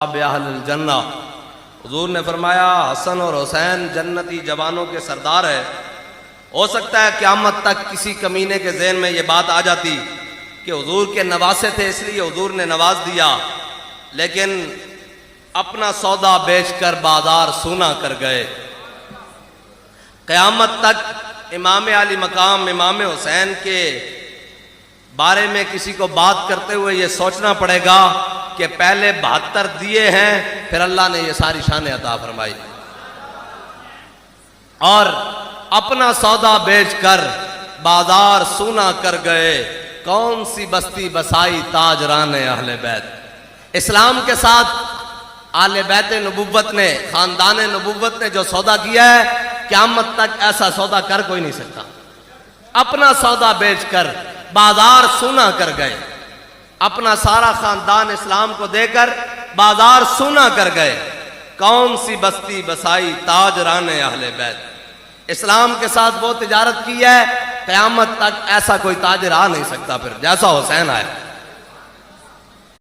जन्ना। हुजूर ने फरमाया हसन और हुसैन जन्नती जवानों के सरदार है। हो सकता है क़यामत तक किसी कमीने के ज़हन में ये बात आ जाती कि हुजूर के नवासे थे इसलिए हुजूर ने नवाज दिया, लेकिन अपना सौदा बेचकर बाजार सूना कर गए। क़यामत तक इमाम आली मकाम इमाम हुसैन के बारे में किसी को बात करते हुए ये सोचना पड़ेगा कि पहले 72 दिए हैं, फिर अल्लाह ने ये सारी शान अता फरमाई और अपना सौदा बेचकर बाजार सूना कर गए। कौन सी बस्ती बसाई ताजरान अहले बैत। इस्लाम के साथ आले बैत नबुव्वत ने, खानदान नबुव्वत ने जो सौदा किया है, क़यामत तक ऐसा सौदा कर कोई नहीं सकता। अपना सौदा बेचकर बाजार सूना कर गए, अपना सारा खानदान इस्लाम को देकर बाजार सूना कर गए। कौन सी बस्ती बसाई ताजरान अहले बैत। इस्लाम के साथ वो तिजारत की है, क़यामत तक ऐसा कोई ताजर आ नहीं सकता फिर जैसा हुसैन आया।